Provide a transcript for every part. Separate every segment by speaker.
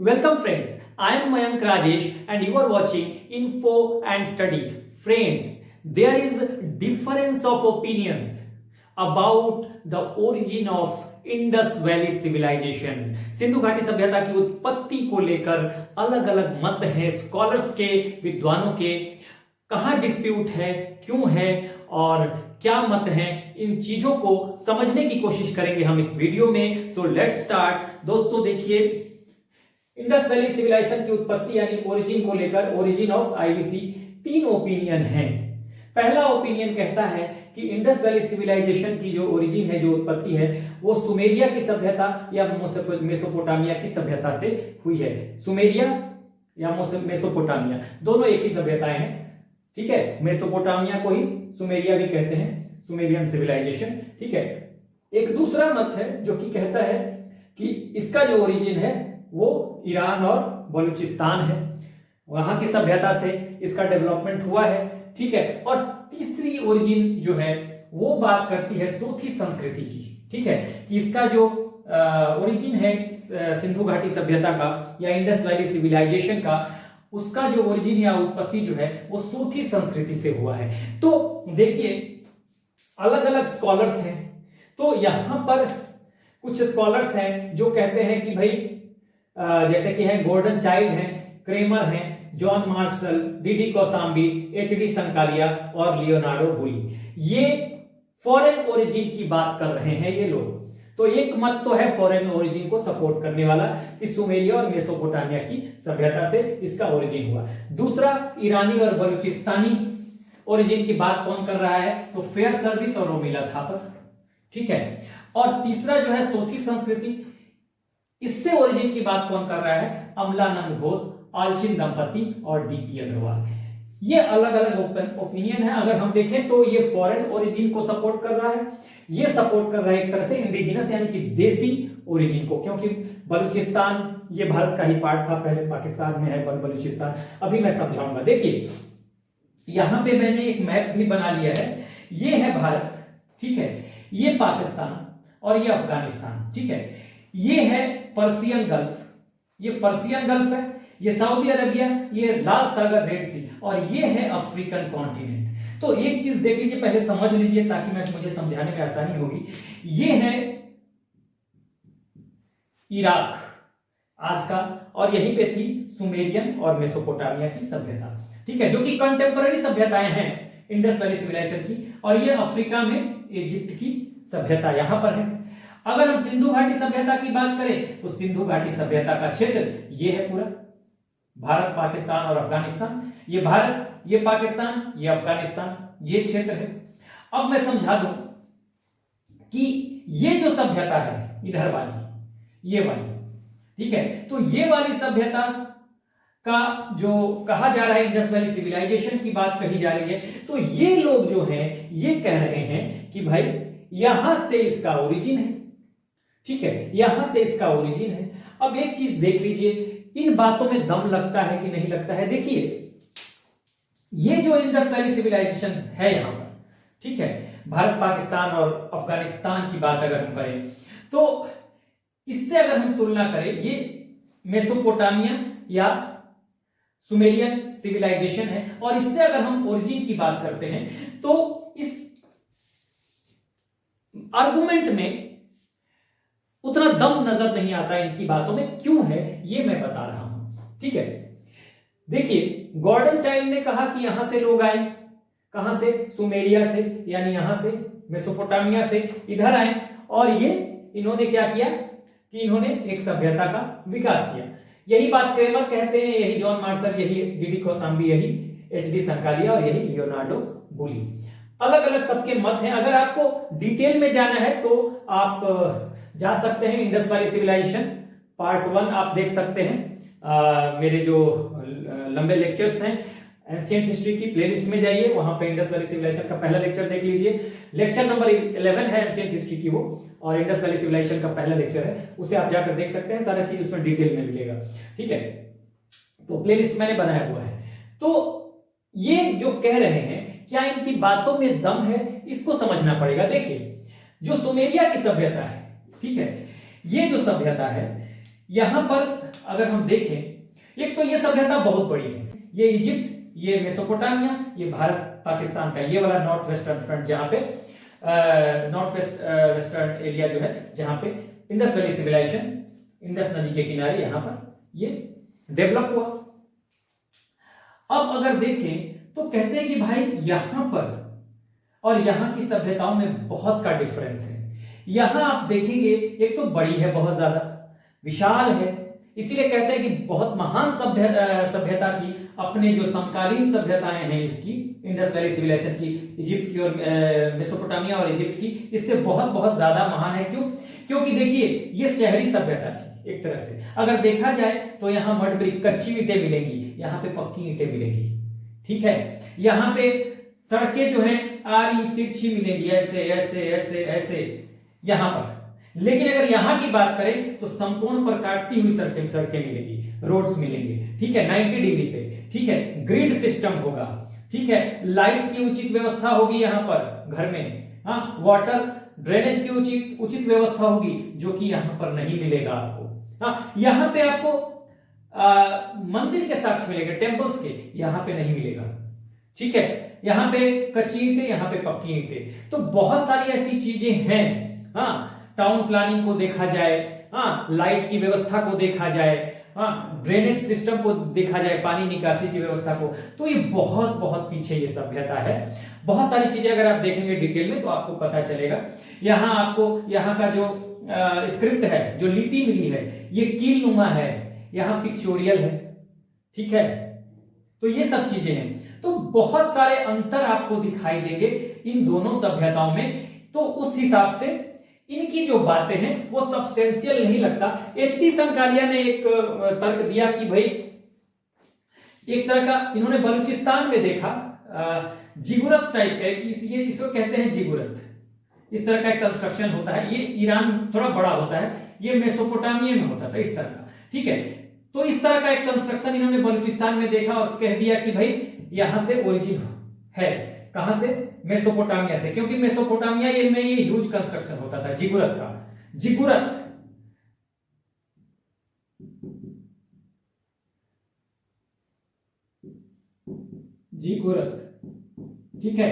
Speaker 1: Welcome friends, I am Mayank Rajesh and you are watching Info and Study. Friends, there is difference of opinions about the origin of Indus Valley civilisation. Sindhu घाटी सभ्यता की उत्पत्ति को लेकर अलग अलग मत हैं स्कॉलर्स के, विद्वानों के। कहां डिस्प्यूट है, क्यों है और क्या मत है, इन चीजों को समझने की कोशिश करेंगे हम इस वीडियो में। So let's start. दोस्तों देखिए, इंडस वैली सिविलाइजेशन की उत्पत्ति यानी ओरिजिन को लेकर, ओरिजिन ऑफ आईवीसी, तीन ओपिनियन हैं। पहला ओपिनियन कहता है कि इंडस वैली सिविलाइजेशन की जो ओरिजिन है, जो उत्पत्ति है, वो सुमेरिया की सभ्यता या मेसोपोटामिया की सभ्यता से हुई है। सुमेरिया या मेसोपोटामिया दोनों एक ही सभ्यताएं हैं, ठीक है। मेसोपोटामिया को ही सुमेरिया भी कहते हैं, सुमेरियन सिविलाइजेशन, ठीक है। एक दूसरा मत है जो कि कहता है कि इसका जो ओरिजिन है वो ईरान और बलूचिस्तान है, वहां की सभ्यता से इसका डेवलपमेंट हुआ है, ठीक है। और तीसरी ओरिजिन जो है वो बात करती है सूथी संस्कृति की, ठीक है, कि इसका जो ओरिजिन है सिंधु घाटी सभ्यता का या इंडस वैली सिविलाइजेशन का, उसका जो ओरिजिन या उत्पत्ति जो है वो सूथी संस्कृति से हुआ है। तो देखिए, अलग अलग स्कॉलर्स हैं। तो यहां पर कुछ स्कॉलर्स हैं जो कहते हैं कि भाई जैसे कि है गोल्डन चाइल्ड हैं, क्रेमर हैं, John Marshall, DD Kaushambi, HD Sankalia और लियोनार्डो बुली, ये फॉरेन ओरिजिन की बात कर रहे हैं ये लोग। तो एक मत तो है फॉरेन ओरिजिन को सपोर्ट करने वाला कि सुमेरिया और मेसोपोटामिया की सभ्यता से इसका ओरिजिन हुआ। दूसरा, ईरानी और बलूचिस्तानी ओरिजिन की बात कौन कर रहा है, तो फेयर सर्विस और रोमिला थापर, ठीक है। और तीसरा जो है सोथी संस्कृति, इससे ओरिजिन की बात कौन कर रहा है, अमलानंद घोष, आलचिन दंपति और डीपी अग्रवाल। ये अलग अलग ओपिनियन है। अगर हम देखें तो ये फॉरेन ओरिजिन को सपोर्ट कर रहा है, ये सपोर्ट कर रहा है एक तरह से इंडिजिनस यानी कि देसी ओरिजिन को, क्योंकि बलूचिस्तान ये भारत का ही पार्ट था, पहले पाकिस्तान में है बलूचिस्तान। अभी मैं समझाऊंगा। देखिए, यहां पे मैंने एक मैप भी बना लिया है। ये है भारत, ठीक है, ये पाकिस्तान और ये अफगानिस्तान, ठीक है। ये है पर्सियन गल्फ, ये पर्सियन गल्फ है, ये सऊदी अरबिया, ये लाल सागर, रेड सी, और ये है अफ्रीकन कॉन्टिनेंट। तो एक चीज देख लीजिए, पहले समझ लीजिए ताकि मुझे समझाने में आसानी होगी। ये है इराक आज का, और यहीं पे थी सुमेरियन और मेसोपोटामिया की सभ्यता, ठीक है, जो कि कंटेम्पररी सभ्यताएं हैं इंडस वैली सिविलाइजेशन की। और ये अफ्रीका में इजिप्ट की सभ्यता यहां पर है। अगर हम सिंधु घाटी सभ्यता की बात करें तो सिंधु घाटी सभ्यता का क्षेत्र ये है पूरा, भारत, पाकिस्तान और अफगानिस्तान। ये भारत, ये पाकिस्तान, ये अफगानिस्तान, ये क्षेत्र है। अब मैं समझा दूं कि ये जो सभ्यता है इधर वाली, ये वाली, ठीक है, तो ये वाली सभ्यता का जो कहा जा रहा है इंडस वैली सिविलाइजेशन की बात कही जा रही है, तो ये लोग जो हैं ये कह रहे हैं कि भाई यहां से इसका ओरिजिन है, ठीक है, यहां से इसका ओरिजिन है। अब एक चीज देख लीजिए, इन बातों में दम लगता है कि नहीं लगता है। देखिए, ये जो इंडस वैली सिविलाइजेशन है यहां पर, ठीक है, भारत, पाकिस्तान और अफगानिस्तान की बात अगर हम करें तो इससे अगर हम तुलना करें, ये मेसोपोटामिया या सुमेरियन सिविलाइजेशन है, और इससे अगर हम ओरिजिन की बात करते हैं तो इस आर्गुमेंट में उतना दम नजर नहीं आता इनकी बातों में। क्यों है ये मैं बता रहा हूं, ठीक है। देखिए, गॉर्डन चाइल्ड ने कहा कि यहां से लोग आए, कहां से, सुमेरिया से, यानी यहां से मेसोपोटामिया से इधर आए, और ये इन्होंने क्या किया कि इन्होंने एक सभ्यता का विकास किया। यही बात क्रेमर कहते हैं, यही जॉन मार्शल, यही डीडी कौसाम्बी, यही एचडी संकालिया और यही लियोनार्डो बुली। अलग अलग सबके मत हैं। अगर आपको डिटेल में जाना है तो आप जा सकते हैं इंडस वैली सिविलाइजेशन पार्ट 1 आप देख सकते हैं। मेरे जो लंबे लेक्चर्स हैं एंशिएंट हिस्ट्री की प्लेलिस्ट में जाइए, वहां पे इंडस वैली सिविलाइजेशन का पहला लेक्चर देख लीजिए। लेक्चर नंबर 11 है एंशिएंट हिस्ट्री की वो, और इंडस वैली सिविलाइजेशन का पहला लेक्चर है, उसे आप जाकर देख सकते हैं, सारा चीज उसमें डिटेल में मिलेगा, ठीक है। तो प्लेलिस्ट मैंने बनाया हुआ है। तो ये जो कह रहे हैं, क्या इनकी बातों में दम है, इसको समझना पड़ेगा। देखिए, जो सुमेरिया की सभ्यता है, ठीक है, ये जो सभ्यता है यहां पर अगर हम देखें, एक तो ये सभ्यता बहुत बड़ी है, ये इजिप्ट, ये मेसोपोटामिया, ये भारत पाकिस्तान का ये वाला नॉर्थ वेस्टर्न फ्रंट, जहां पे नॉर्थ वेस्टर्न एरिया जो है, जहां पे इंडस वैली सिविलाइजेशन, इंडस नदी के किनारे यहां पर ये डेवलप हुआ। अब अगर देखें तो कहते हैं कि भाई यहां पर और यहां की सभ्यताओं में बहुत का डिफरेंस है। यहां आप देखेंगे एक तो बड़ी है, बहुत ज्यादा विशाल है, इसीलिए कहते हैं कि बहुत महान सभ्यता थी। अपने जो समकालीन सभ्यताएं हैं इसकी, इंडस वैली सिविलाइजेशन की, इजिप्ट की और मेसोपोटामिया और इजिप्ट की, इससे बहुत बहुत ज्यादा महान है। क्यों? क्योंकि देखिए ये शहरी सभ्यता थी एक तरह से। अगर देखा जाए तो यहाँ मड ब्रिक, कच्ची ईंटें मिलेंगी, यहाँ पे पक्की ईंटें मिलेंगी, ठीक है। यहाँ पे सड़कें जो है आड़ी तिरछी मिलेंगी, ऐसे ऐसे ऐसे ऐसे यहां पर। लेकिन अगर यहां की बात करें तो संपूर्ण पर काटती हुई सड़कें मिलेंगी, रोड्स मिलेंगे, ठीक है, 90 डिग्री पे, ठीक है। ग्रिड सिस्टम होगा, ठीक है। लाइट की उचित व्यवस्था होगी यहाँ पर घर में, हाँ। वाटर ड्रेनेज की उचित व्यवस्था होगी, जो कि यहाँ पर नहीं मिलेगा आपको। हाँ, यहाँ पे आपको मंदिर के साक्ष्य मिलेंगे, टेम्पल्स के, यहाँ पे नहीं मिलेगा, ठीक है। यहाँ पे कच्ची ईंटें, यहाँ पे पक्की ईंटें। तो बहुत सारी ऐसी चीजें हैं, हाँ। टाउन प्लानिंग को देखा जाए, हाँ, लाइट की व्यवस्था को देखा जाए, हाँ, ड्रेनेज सिस्टम को देखा जाए, पानी निकासी की व्यवस्था को, तो ये बहुत बहुत पीछे ये सभ्यता है। बहुत सारी चीजें अगर आप देखेंगे डिटेल में तो आपको पता चलेगा। यहाँ आपको यहाँ का जो स्क्रिप्ट है, जो लिपि मिली है, ये कील नुमा है, यहाँ पिक्चोरियल है, ठीक है। तो ये सब चीजें हैं। तो बहुत सारे अंतर आपको दिखाई देंगे इन दोनों सभ्यताओं में। तो उस हिसाब से इनकी जो बातें हैं वो सब्सटेंशियल नहीं लगता। एच.डी. संकालिया ने एक तर्क दिया कि भाई एक तरह का इन्होंने बलूचिस्तान में देखा जिगुरत टाइप का, इसको कहते हैं जिगुरत, इस तरह का एक कंस्ट्रक्शन होता है। ये ईरान थोड़ा बड़ा होता है, ये मेसोपोटामिया में होता था इस तरह का, ठीक है। तो इस तरह का एक कंस्ट्रक्शन इन्होंने बलूचिस्तान में देखा और कह दिया कि भाई यहां से ओरिजिन है। कहां से? मेसोपोटामिया से, क्योंकि मेसोपोटामिया में ये ह्यूज कंस्ट्रक्शन होता था जिगुरत का। जिगुरत जिगुरत, ठीक है।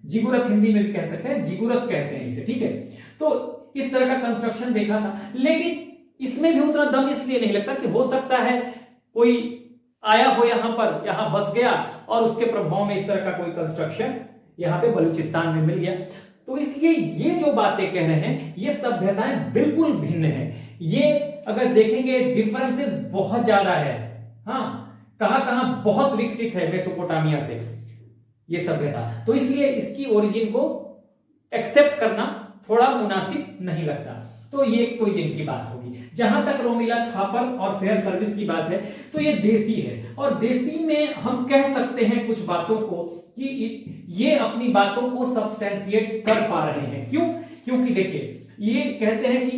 Speaker 1: जिगुरत हिंदी में भी कह सकते हैं, जिगुरत कहते हैं इसे, ठीक है। तो इस तरह का कंस्ट्रक्शन देखा था, लेकिन इसमें भी उतना दम इसलिए नहीं लगता कि हो सकता है कोई आया हो यहां पर, यहां बस गया और उसके प्रभाव में इस तरह का कोई कंस्ट्रक्शन यहां पे बलूचिस्तान में मिल गया। तो इसलिए ये जो बातें कह रहे हैं ये सभ्यताएं बिल्कुल भिन्न है। ये अगर देखेंगे डिफरेंसेस बहुत ज्यादा है, हाँ। कहां बहुत विकसित है मेसोपोटामिया से ये सभ्यता, तो इसलिए इसकी ओरिजिन को एक्सेप्ट करना थोड़ा मुनासिब नहीं लगता। तो ये एक तो इनकी बात होगी। जहां तक रोमिला थापर और फेयर सर्विस की बात है तो ये देसी है, और देसी में हम कह सकते हैं कुछ बातों को कि ये अपनी बातों को सब्सटेंशिएट कर पा रहे हैं। क्यों? क्योंकि देखिए ये कहते हैं कि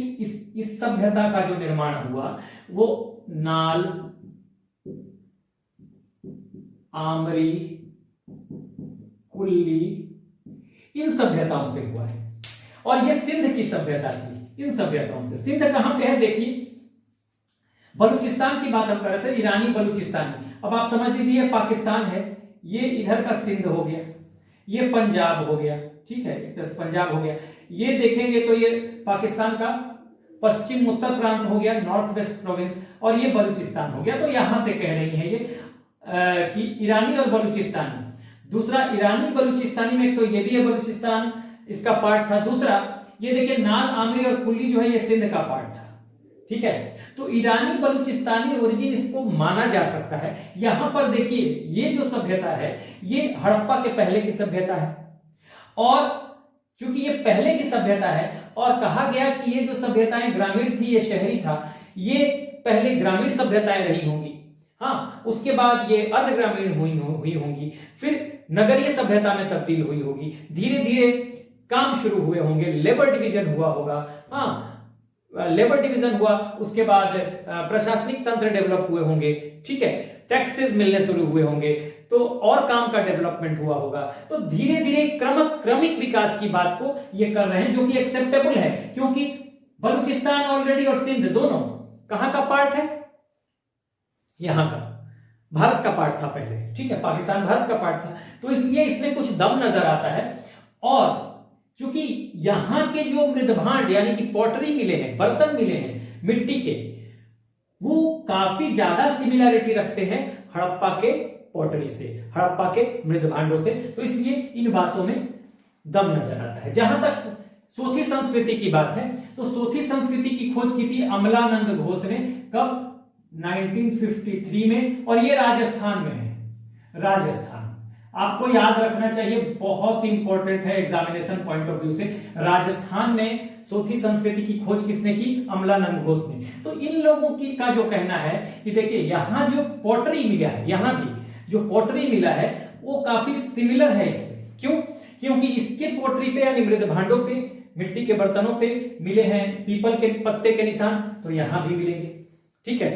Speaker 1: इस सभ्यता का जो निर्माण हुआ वो नाल, आमरी, कुल्ली, इन सभ्यताओं से हुआ है। और ये सिंध की सभ्यता थी। इन सभ्यताओं से, सिंध कहां पे है? देखिए बलूचिस्तान की बात हम कर रहे थे, ईरानी बलूचिस्तानी। अब आप समझ लीजिए ये पाकिस्तान है, ये इधर का सिंध हो गया, ये पंजाब हो गया, ठीक है, पंजाब हो गया। ये देखेंगे तो ये पाकिस्तान का पश्चिम उत्तर प्रांत हो गया, नॉर्थ वेस्ट प्रोविंस, और ये बलूचिस्तान हो गया। तो यहां से कह रही है ये कि ईरानी और बलूचिस्तानी। दूसरा ईरानी बलूचिस्तानी में तो ये भी है, बलूचिस्तान इसका पार्ट था। दूसरा ये देखिए नाल, आमरी और कुल्ली जो है ये सिंध का पार्ट था, ठीक है। तो ईरानी बलूचिस्तानी ओरिजिन इसको माना जा सकता है। यहां पर देखिए ये जो सभ्यता है ये हड़प्पा के पहले की सभ्यता है, और चूंकि ये पहले की सभ्यता है और कहा गया कि ये जो सभ्यताएं ग्रामीण थी, ये शहरी था, ये पहले ग्रामीण सभ्यताएं रही होंगी, हाँ। उसके बाद ये अर्ध ग्रामीण हुई होंगी, फिर नगरीय सभ्यता में तब्दील हुई होगी। धीरे धीरे काम शुरू हुए होंगे, लेबर डिवीजन हुआ होगा, हाँ। लेबर डिवीजन हुआ, उसके बाद प्रशासनिक तंत्र डेवलप हुए होंगे, ठीक है। टैक्सेस मिलने शुरू हुए होंगे, तो और काम का डेवलपमेंट हुआ होगा। तो धीरे धीरे क्रमिक विकास की बात को ये कर रहे हैं, जो कि एक्सेप्टेबल है, क्योंकि बलूचिस्तान ऑलरेडी और सिंध दोनों कहां का पार्ट है? यहां का, भारत का पार्ट था पहले, ठीक है, पाकिस्तान भारत का पार्ट था, तो इसलिए इसमें कुछ दम नजर आता है। और क्योंकि यहां के जो मृदभांड यानी कि पॉटरी मिले हैं, बर्तन मिले हैं मिट्टी के, वो काफी ज्यादा सिमिलैरिटी रखते हैं हड़प्पा के पॉटरी से, हड़प्पा के मृदभांडों से, तो इसलिए इन बातों में दम नजर आता है। जहां तक सोथी संस्कृति की बात है, तो सोथी संस्कृति की खोज की थी अमलानंद घोष ने, कब? 1953 में, और ये राजस्थान में है। राजस्थान आपको याद रखना चाहिए, बहुत इंपॉर्टेंट है एग्जामिनेशन पॉइंट ऑफ व्यू से। राजस्थान में सोथी संस्कृति की खोज किसने की? अमलानंद घोष ने। तो इन लोगों की का जो कहना है कि देखिए यहां जो पॉटरी मिला है, यहां भी जो पॉटरी मिला है वो काफी सिमिलर है इससे। क्यों? क्योंकि इसके पॉटरी पे यानी मृदभांडों पे, मिट्टी के बर्तनों पे मिले हैं पीपल के पत्ते के निशान, तो यहां भी मिलेंगे, ठीक है।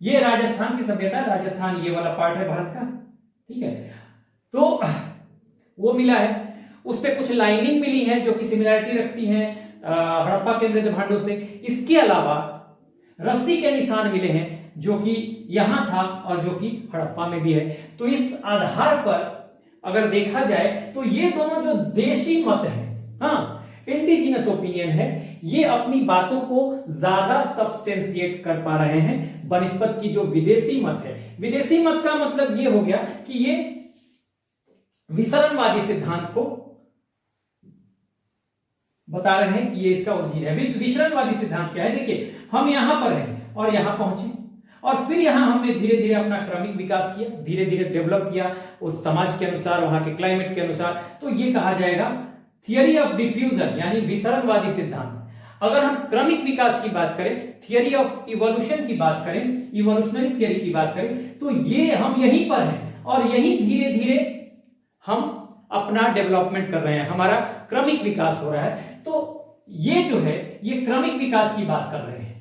Speaker 1: ये राजस्थान की सभ्यता, राजस्थान ये वाला पार्ट है भारत का, ठीक है, तो वो मिला है। उस पे कुछ लाइनिंग मिली है जो कि सिमिलरिटी रखती है हड़प्पा के मृदभांडों से। इसके अलावा रस्सी के निशान मिले हैं जो कि यहां था और जो कि हड़प्पा में भी है। तो इस आधार पर अगर देखा जाए तो ये दोनों जो देशी मत है, हाँ इंडिजिनस ओपिनियन है, ये अपनी बातों को ज्यादा सब्सटेंशिएट कर पा रहे हैं बनिस्पत की जो विदेशी मत है। विदेशी मत का मतलब ये हो गया कि ये विसरणवादी सिद्धांत को बता रहे हैं कि ये इसका ओरिजिन है। विसरणवादी सिद्धांत क्या है? देखिए हम यहां पर हैं और यहां पहुंचे, और फिर यहां हमने धीरे धीरे अपना क्रमिक विकास किया, धीरे धीरे डेवलप किया उस समाज के अनुसार, वहां के क्लाइमेट के अनुसार। तो ये कहा जाएगा थियरी ऑफ डिफ्यूजन यानी विसरणवादी सिद्धांत। अगर हम क्रमिक विकास की बात करें, थियरी ऑफ इवोल्यूशन की बात करें, इवोल्यूशनरी थियरी की बात करें, तो ये हम यहीं पर हैं और यही धीरे धीरे हम अपना डेवलपमेंट कर रहे हैं, हमारा क्रमिक विकास हो रहा है। तो ये जो है ये क्रमिक विकास की बात कर रहे हैं,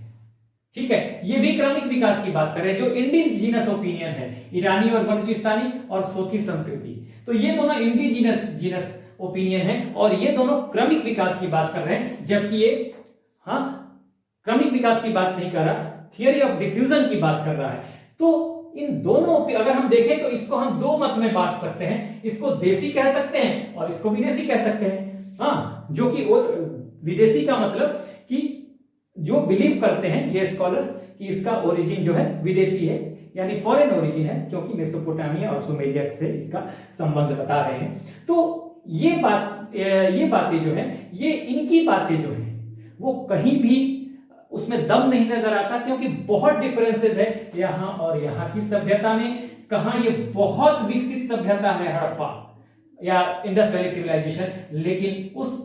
Speaker 1: ठीक है, ये भी क्रमिक विकास की बात कर रहे हैं। जो इंडिजिनस ओपिनियन है, ईरानी और बलूचिस्तानी और सोथी संस्कृति, तो ये दोनों इंडिजिनस ओपिनियन है और ये दोनों क्रमिक विकास की बात कर रहे हैं, जबकि ये हाँ क्रमिक विकास की बात नहीं कर रहा, थियरी ऑफ डिफ्यूजन की बात कर रहा है। तो इन दोनों अगर हम देखें तो इसको हम दो मत में बांट सकते हैं, इसको देसी कह सकते हैं और इसको विदेशी कह सकते हैं। हाँ, जो कि विदेशी का मतलब कि जो बिलीव करते हैं ये स्कॉलर्स कि इसका ओरिजिन जो है विदेशी है, यानी फॉरेन ओरिजिन है, क्योंकि मेसोपोटामिया और सुमेरिया से इसका संबंध बता रहे हैं। तो ये बातें जो है, ये इनकी बातें जो है वो कहीं भी उसमें दम नहीं नजर आता, क्योंकि बहुत डिफरेंसेस है यहां और यहां की सभ्यता में। कहां ये बहुत विकसित सभ्यता है हड़प्पा या इंडस वैली सिविलाइजेशन, लेकिन उस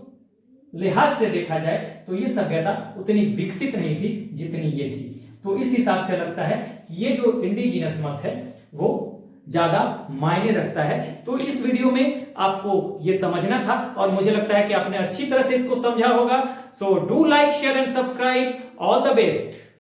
Speaker 1: लिहाज से देखा जाए तो ये सभ्यता उतनी विकसित नहीं थी जितनी ये थी। तो इस हिसाब से लगता है कि ये जो इंडिजिनस मत है वो ज्यादा मायने रखता है। तो इस वीडियो में आपको ये समझना था और मुझे लगता है कि आपने अच्छी तरह से इसको समझा होगा। So do like, share and subscribe. All the best.